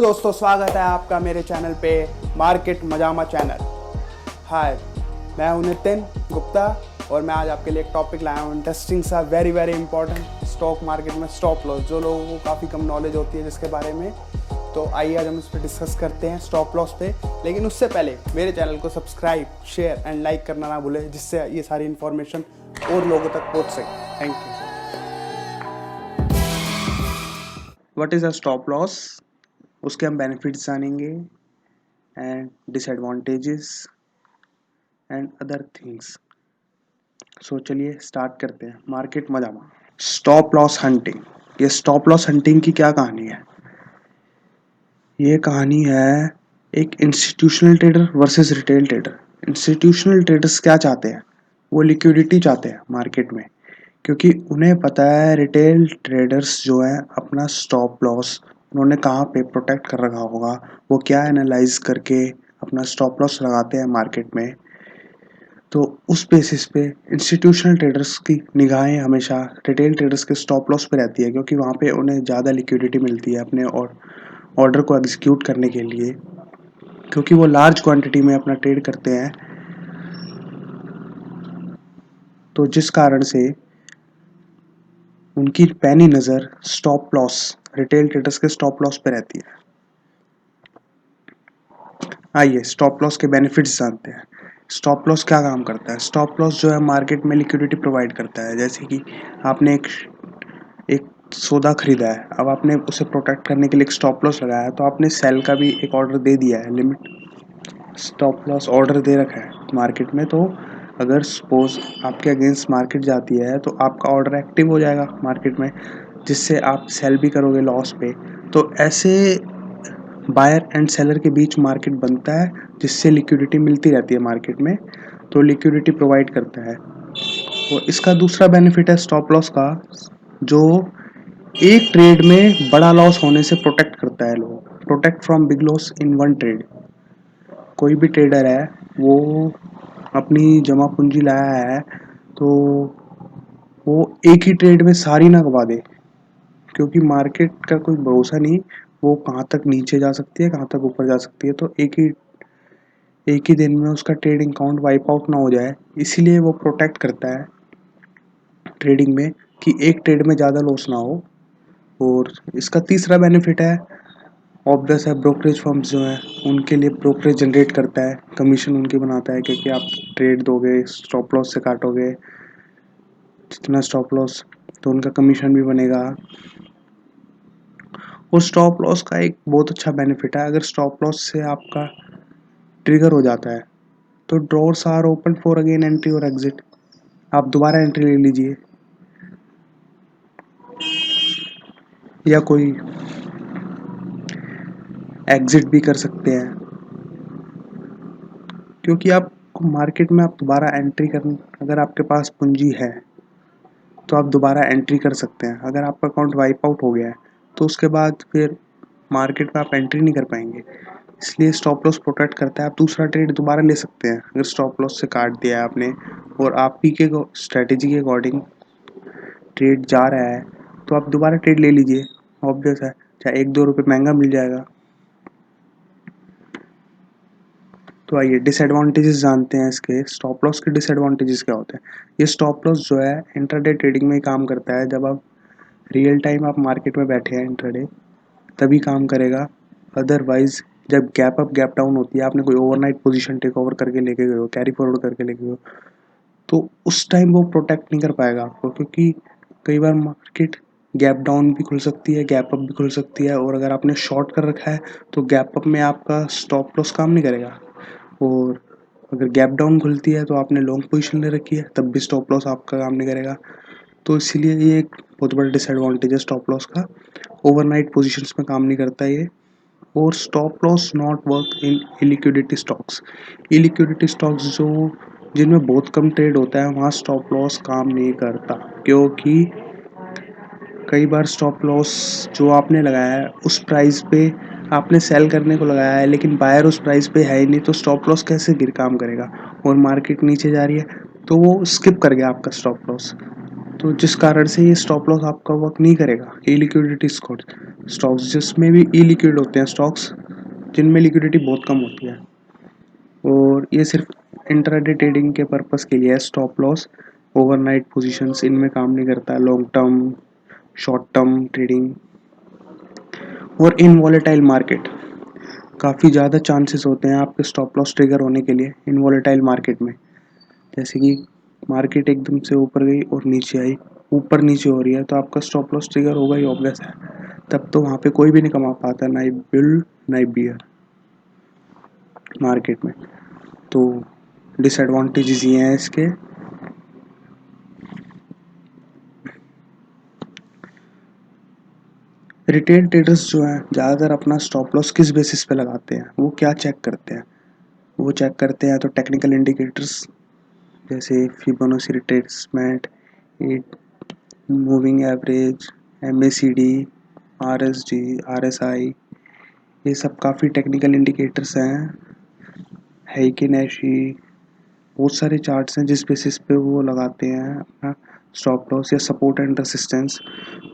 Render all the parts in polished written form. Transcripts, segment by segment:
दोस्तों, स्वागत है आपका मेरे चैनल पे मार्केट मजामा चैनल। हाय, मैं हूं नितिन गुप्ता और मैं आज आपके लिए एक टॉपिक लाया हूं इंटरेस्टिंग सा, very very important. Stock market में स्टॉप लॉस, जो लोगों को काफ़ी कम नॉलेज होती है जिसके बारे में। तो आइए आज हम इस पर डिस्कस करते हैं स्टॉप लॉस पे। लेकिन उससे पहले मेरे चैनल को सब्सक्राइब, शेयर एंड लाइक करना ना भूलें, जिससे ये सारी इन्फॉर्मेशन और लोगों तक पहुँच सके। Thank you. What is a stop loss, उसके हम बेनिफिट्स जानेंगे and disadvantages and other things. So चलिए स्टार्ट करते हैं। मार्केट मजामा, स्टॉप लॉस हंटिंग। ये स्टॉप लॉस हंटिंग की क्या कहानी है? ये कहानी है एक institutional trader versus retail trader. Institutional traders क्या चाहते हैं? वो लिक्विडिटी चाहते हैं मार्केट में, क्योंकि उन्हें पता है रिटेल ट्रेडर्स जो है अपना स्टॉप लॉस उन्होंने कहाँ पे प्रोटेक्ट कर रखा होगा, वो क्या एनालाइज करके अपना स्टॉप लॉस लगाते हैं मार्केट में। तो उस बेसिस पे इंस्टीट्यूशनल ट्रेडर्स की निगाहें हमेशा रिटेल ट्रेडर्स के स्टॉप लॉस पे रहती है, क्योंकि वहाँ पे उन्हें ज़्यादा लिक्विडिटी मिलती है अपने ऑर्डर को एग्जीक्यूट करने के लिए, क्योंकि वो लार्ज क्वांटिटी में अपना ट्रेड करते हैं। तो जिस कारण से उनकी पैनी नज़र स्टॉप लॉस, रिटेल ट्रेडर्स के स्टॉप लॉस पे रहती है। आइए स्टॉप लॉस के बेनिफिट्स जानते हैं। स्टॉप लॉस क्या काम करता है? स्टॉप लॉस जो है मार्केट में लिक्विडिटी प्रोवाइड करता है। जैसे कि आपने एक सौदा खरीदा है, अब आपने उसे प्रोटेक्ट करने के लिए एक स्टॉप लॉस लगाया है, तो आपने सेल का भी एक ऑर्डर दे दिया है, लिमिट स्टॉप लॉस ऑर्डर दे रखा है मार्केट में। तो अगर सपोज आपके अगेंस्ट मार्केट जाती है तो आपका ऑर्डर एक्टिव हो जाएगा मार्केट में, जिससे आप सेल भी करोगे लॉस पे। तो ऐसे बायर एंड सेलर के बीच मार्केट बनता है, जिससे लिक्विडिटी मिलती रहती है मार्केट में। तो लिक्विडिटी प्रोवाइड करता है। और इसका दूसरा बेनिफिट है स्टॉप लॉस का, जो एक ट्रेड में बड़ा लॉस होने से प्रोटेक्ट करता है लोग। Protect from big loss in one trade. कोई भी ट्रेडर है, वो अपनी जमा पूंजी लाया है, तो वो एक ही ट्रेड में सारी ना गवा दे, क्योंकि मार्केट का कोई भरोसा नहीं, वो कहाँ तक नीचे जा सकती है, कहाँ तक ऊपर जा सकती है। तो एक ही दिन में उसका ट्रेडिंग अकाउंट वाइप आउट ना हो जाए, इसीलिए वो प्रोटेक्ट करता है ट्रेडिंग में कि एक ट्रेड में ज़्यादा लॉस ना हो। और इसका तीसरा बेनिफिट है ऑब्वियस है, ब्रोकरेज फर्म्स जो हैं उनके लिए ब्रोकरेज जनरेट करता है, कमीशन उनकी बनाता है, क्योंकि आप ट्रेड दोगे, स्टॉप लॉस से काटोगे जितना स्टॉप लॉस, तो उनका कमीशन भी बनेगा। और स्टॉप लॉस का एक बहुत अच्छा बेनिफिट है, अगर स्टॉप लॉस से आपका ट्रिगर हो जाता है तो drawers are open for again entry और एग्जिट। आप दोबारा एंट्री ले लीजिए, या कोई एग्जिट भी कर सकते हैं, क्योंकि आप मार्केट में आप दोबारा एंट्री कर, अगर आपके पास पूंजी है तो आप दोबारा एंट्री कर सकते हैं। अगर आपका अकाउंट वाइप आउट हो गया है तो उसके बाद फिर मार्केट में आप एंट्री नहीं कर पाएंगे। इसलिए स्टॉप लॉस प्रोटेक्ट करता है, आप दूसरा ट्रेड दोबारा ले सकते हैं। अगर स्टॉप लॉस से काट दिया है आपने और आप ही के स्ट्रेटेजी के अकॉर्डिंग ट्रेड जा रहा है, तो आप दोबारा ट्रेड ले लीजिए। ऑब्वियस है, चाहे 1-2 रुपये महंगा मिल जाएगा। तो आइए डिसएडवांटेजेस जानते हैं इसके। स्टॉप लॉस के डिसएडवांटेजेस क्या होते हैं? ये स्टॉप लॉस जो है इंट्राडे ट्रेडिंग में ही काम करता है। जब आप रियल टाइम आप मार्केट में बैठे हैं इंट्राडे, तभी काम करेगा। अदरवाइज जब गैप अप गैप डाउन होती है, आपने कोई ओवरनाइट पोजीशन टेक ओवर करके लेके गए हो, कैरी फॉरवर्ड करके लेके गए हो, तो उस टाइम वो प्रोटेक्ट नहीं कर पाएगा आपको, क्योंकि कई बार मार्केट गैप डाउन भी खुल सकती है, गैप अप भी खुल सकती है। और अगर आपने शॉर्ट कर रखा है तो गैप अप में आपका स्टॉप लॉस काम नहीं करेगा। और अगर गैप डाउन खुलती है तो आपने लॉन्ग पोजीशन ले रखी है, तब भी स्टॉप लॉस आपका काम नहीं करेगा। तो इसीलिए ये एक बहुत बड़ा डिसएडवांटेज है स्टॉप लॉस का। ओवरनाइट पोजीशंस में काम नहीं करता ये। और stop loss not work in illiquidity stocks. Illiquidity stocks जो जिनमें बहुत कम ट्रेड होता है, वहाँ स्टॉप लॉस काम नहीं करता, क्योंकि कई बार स्टॉप लॉस जो आपने लगाया है उस प्राइस पे आपने सेल करने को लगाया है, लेकिन बायर उस प्राइस पे है ही नहीं, तो स्टॉप लॉस कैसे गिर काम करेगा? और मार्केट नीचे जा रही है तो वो स्किप कर गया आपका स्टॉप लॉस, तो जिस कारण से ये स्टॉप लॉस आपका वर्क नहीं करेगा। इलिक्विडिटी स्टॉक्स स्टॉक्स जिसमें भी ई लिक्विड होते हैं स्टॉक्स, जिनमें लिक्विडिटी बहुत कम होती है, और ये सिर्फ इंट्राडे ट्रेडिंग के पर्पस के लिए है। स्टॉप लॉस ओवरनाइट पोजीशंस इनमें काम नहीं करता है। Long term, short term trading और इन वॉलेटाइल मार्केट काफ़ी ज़्यादा चांसेस होते हैं आपके स्टॉप लॉस ट्रिगर होने के लिए इन वॉलेटाइल मार्केट में। जैसे कि मार्केट एकदम से ऊपर गई और नीचे आई, ऊपर नीचे हो रही है, तो आपका स्टॉप लॉस ट्रिगर होगा ही, ऑब्वियस है। तब तो वहाँ पे कोई भी नहीं कमा पाता, ना ही बुल ना ही बियर मार्केट में। तो डिसएडवांटेजेस ये हैं इसके। रिटेल ट्रेडर्स जो हैं ज़्यादातर अपना स्टॉप लॉस किस बेसिस पे लगाते हैं, वो क्या चेक करते हैं? वो चेक करते हैं तो टेक्निकल इंडिकेटर्स जैसे Fibonacci retracement, moving average, MACD, RSD, RSI, ये सब काफ़ी टेक्निकल इंडिकेटर्स हैं। हेइकिन ऐशी बहुत सारे चार्ट्स हैं जिस बेसिस पे वो लगाते हैं अपना स्टॉप लॉस या सपोर्ट एंड रेसिस्टेंस।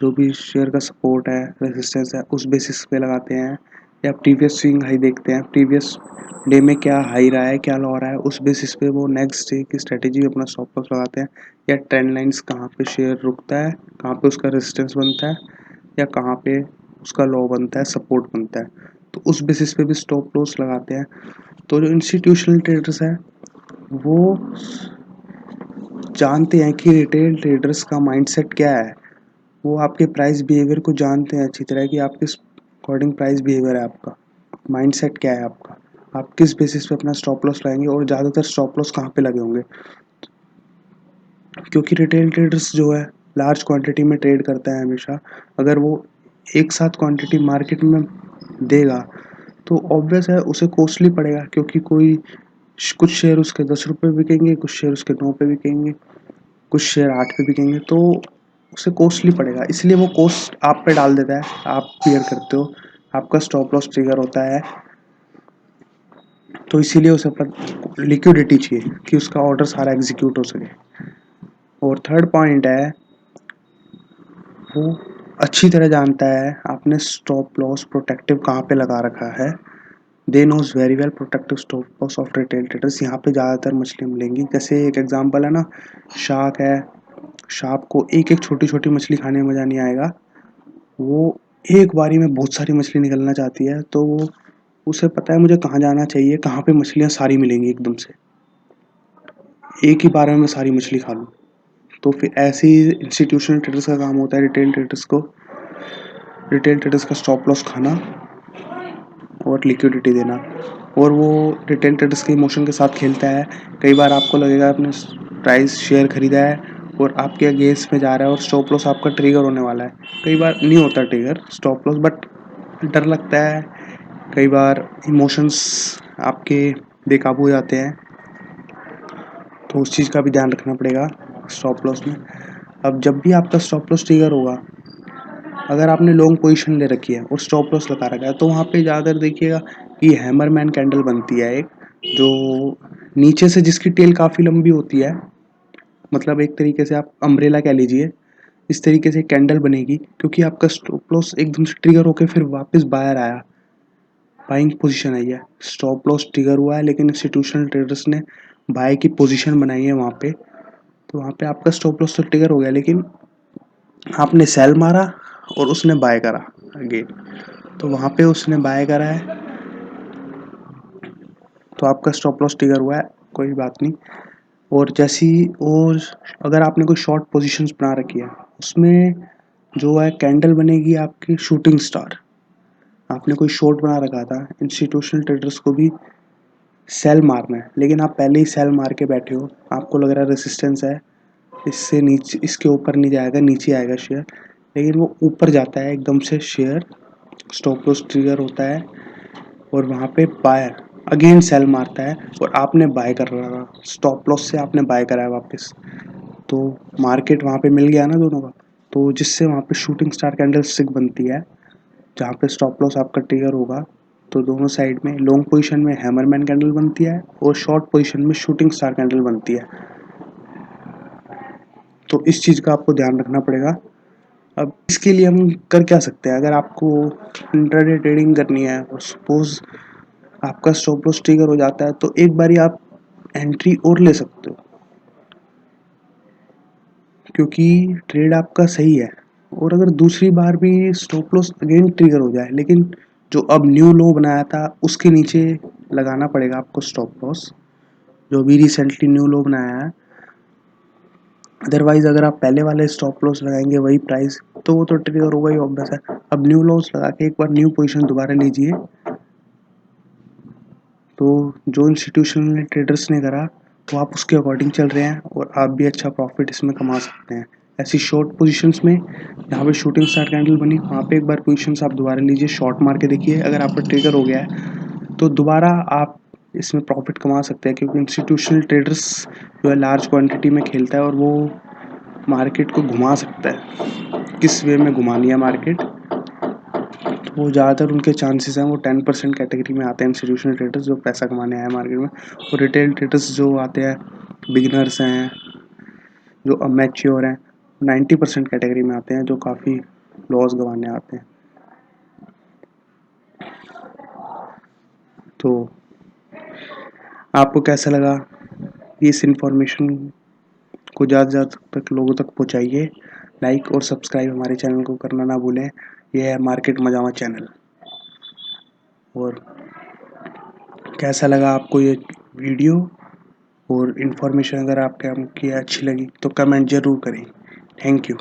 जो भी शेयर का सपोर्ट है, रेसिस्टेंस है, उस बेसिस पे लगाते हैं। या प्रीवियस स्विंग हाई देखते हैं, प्रीवियस डे में क्या हाई रहा है, क्या लो रहा है, उस बेसिस पे वो नेक्स्ट डे की स्ट्रेटेजी अपना स्टॉप लॉस लगाते हैं। या ट्रेंड लाइंस कहाँ पे शेयर रुकता है, कहाँ पे उसका रेजिस्टेंस बनता है, या कहाँ पे उसका लो बनता है, सपोर्ट बनता है, तो उस बेसिस पे भी स्टॉप लॉस लगाते हैं। तो जो इंस्टीट्यूशनल ट्रेडर्स हैं वो जानते हैं कि रिटेल ट्रेडर्स का माइंडसेट क्या है। वो आपके प्राइस बिहेवियर को जानते हैं अच्छी तरह कि आपके अकॉर्डिंग प्राइस बिहेवियर है, आपका माइंडसेट क्या है, आपका आप किस बेसिस पे अपना स्टॉप लॉस लगाएंगे और ज़्यादातर स्टॉप लॉस कहाँ पे लगे होंगे। क्योंकि रिटेल ट्रेडर्स जो है लार्ज क्वांटिटी में ट्रेड करता है हमेशा। अगर वो एक साथ क्वांटिटी मार्केट में देगा तो ऑब्वियस है उसे कॉस्टली पड़ेगा, क्योंकि कोई कुछ शेयर उसके 10 रुपये बिकेंगे, कुछ शेयर उसके 9 पे बिकेंगे, कुछ शेयर 8 पे बिकेंगे, तो उसे कॉस्टली पड़ेगा। इसलिए वो कॉस्ट आप पे डाल देता है, आप क्लियर करते हो, आपका स्टॉप लॉस ट्रिगर होता है। तो इसीलिए उसे लिक्विडिटी चाहिए कि उसका ऑर्डर सारा एग्जीक्यूट हो सके। और थर्ड पॉइंट है, वो अच्छी तरह जानता है आपने स्टॉप लॉस प्रोटेक्टिव कहाँ पे लगा रखा है। They knows very well protective stop loss of retail traders. यहाँ पे ज़्यादातर मछली मिलेंगी। जैसे एक एग्जांपल है ना, शार्क है। शार्क को एक एक छोटी छोटी मछली खाने में मज़ा नहीं आएगा, वो एक बारी में बहुत सारी मछली निकलना चाहती है। तो वो उसे पता है मुझे कहाँ जाना चाहिए, कहाँ पे मछलियाँ सारी मिलेंगी एकदम से, एक ही बार में मैं सारी मछली खा लूँ। तो फिर ऐसे ही इंस्टीट्यूशनल ट्रेडर्स का काम होता है, रिटेल ट्रेडर्स का स्टॉप लॉस खाना और लिक्विडिटी देना। और वो रिटेल ट्रेडर्स के इमोशन के साथ खेलता है। कई बार आपको लगेगा आपने प्राइस शेयर खरीदा है और आपके अगेंस्ट में जा रहा है और स्टॉप लॉस आपका ट्रिगर होने वाला है। कई बार नहीं होता ट्रिगर स्टॉप लॉस, बट डर लगता है। कई बार इमोशंस आपके बेकाबू हो जाते हैं, तो उस चीज़ का भी ध्यान रखना पड़ेगा स्टॉप लॉस में। अब जब भी आपका स्टॉप लॉस ट्रिगर होगा, अगर आपने लॉन्ग पोजीशन ले रखी है और स्टॉप लॉस लगा रखा है, तो वहाँ पे ज़्यादातर देखिएगा कि हैमरमैन कैंडल बनती है एक, जो नीचे से जिसकी टेल काफ़ी लंबी होती है, मतलब एक तरीके से आप अम्ब्रेला कह लीजिए, इस तरीके से कैंडल बनेगी। क्योंकि आपका स्टॉप लॉस एकदम से ट्रिगर होकर फिर वापस बाहर आया, बाइंग पोजीशन आई है। स्टॉप लॉस ट्रिगर हुआ है लेकिन इंस्टीट्यूशनल ट्रेडर्स ने बाय की पोजीशन बनाई है वहाँ पे, तो वहाँ पे आपका स्टॉप लॉस तो ट्रिगर हो गया, लेकिन आपने सेल मारा और उसने बाय करा अगेन, तो वहाँ पे उसने बाय करा है, तो आपका स्टॉप लॉस ट्रिगर हुआ है, कोई बात नहीं। और जैसी और अगर आपने कोई शॉर्ट पोजीशंस बना रखी है, उसमें जो है कैंडल बनेगी आपकी शूटिंग स्टार। आपने कोई शॉर्ट बना रखा था, इंस्टीट्यूशनल ट्रेडर्स को भी सेल मारना है, लेकिन आप पहले ही सेल मार के बैठे हो, आपको लग रहा है रेसिस्टेंस है, इससे नीचे, इसके ऊपर नहीं जाएगा, नीचे आएगा शेयर, लेकिन वो ऊपर जाता है एकदम से शेयर, स्टॉप लॉस ट्रिगर होता है और वहाँ पे बायर अगेन सेल मारता है और आपने बाय कर रहा था, स्टॉप लॉस से आपने बाय करा है वापस, तो मार्केट वहाँ पे मिल गया ना दोनों का, तो जिससे वहाँ पे शूटिंग स्टार कैंडल स्टिक बनती है, जहाँ पे स्टॉप लॉस आपका ट्रिगर होगा। तो दोनों साइड में लॉन्ग पोजीशन में हैमरमैन कैंडल बनती है और शॉर्ट पोजीशन में शूटिंग स्टार कैंडल बनती है। तो इस चीज़ का आपको ध्यान रखना पड़ेगा। अब इसके लिए हम कर क्या सकते हैं, अगर आपको इंट्राडे ट्रेडिंग करनी है और सपोज आपका स्टॉप लॉस ट्रिगर हो जाता है तो एक बारी आप एंट्री और ले सकते हो, क्योंकि ट्रेड आपका सही है। और अगर दूसरी बार भी स्टॉप लॉस अगेन ट्रिगर हो जाए, लेकिन जो अब न्यू लो बनाया था उसके नीचे लगाना पड़ेगा आपको स्टॉप लॉस, जो भी रिसेंटली न्यू लो बनाया है। अदरवाइज अगर आप पहले वाले स्टॉप लॉस लगाएंगे वही प्राइस, तो वो तो ट्रिगर होगा ही, ऑब्वियस है। अब न्यू लॉस लगा के एक बार न्यू पोजीशन दोबारा लीजिए, तो जो इंस्टीट्यूशनल ट्रेडर्स ने करा तो आप उसके अकॉर्डिंग चल रहे हैं और आप भी अच्छा प्रॉफिट इसमें कमा सकते हैं। ऐसी शॉर्ट पोजीशंस में जहाँ पे शूटिंग स्टार कैंडल बनी वहाँ पे एक बार पोजीशंस आप दोबारा लीजिए, शॉर्ट मार के देखिए, अगर आपका ट्रिगर हो गया है तो दोबारा आप इसमें प्रॉफिट कमा सकते हैं, क्योंकि इंस्टीट्यूशनल ट्रेडर्स जो है लार्ज क्वांटिटी में खेलता है और वो मार्केट को घुमा सकता है। किस वे में घुमानी है मार्केट, तो वो ज़्यादातर उनके चांसेस हैं वो 10% कैटेगरी में आते हैं, इंस्टीट्यूशनल ट्रेडर्स जो पैसा कमाने आए हैं मार्केट में। और रिटेल ट्रेडर्स जो आते हैं, बिगिनर्स हैं, जो अमेच्योर हैं, 90% कैटेगरी में आते हैं, जो काफ़ी लॉस गंवाने आते हैं। तो आपको कैसा लगा, इस इंफॉर्मेशन को ज़्यादा से ज़्यादा तक लोगों तक पहुँचाइए। लाइक और सब्सक्राइब हमारे चैनल को करना ना भूलें। यह है मार्केट मजामा चैनल। और कैसा लगा आपको ये वीडियो और इन्फॉर्मेशन, अगर आपके हमको अच्छी लगी तो कमेंट ज़रूर करें। Thank you.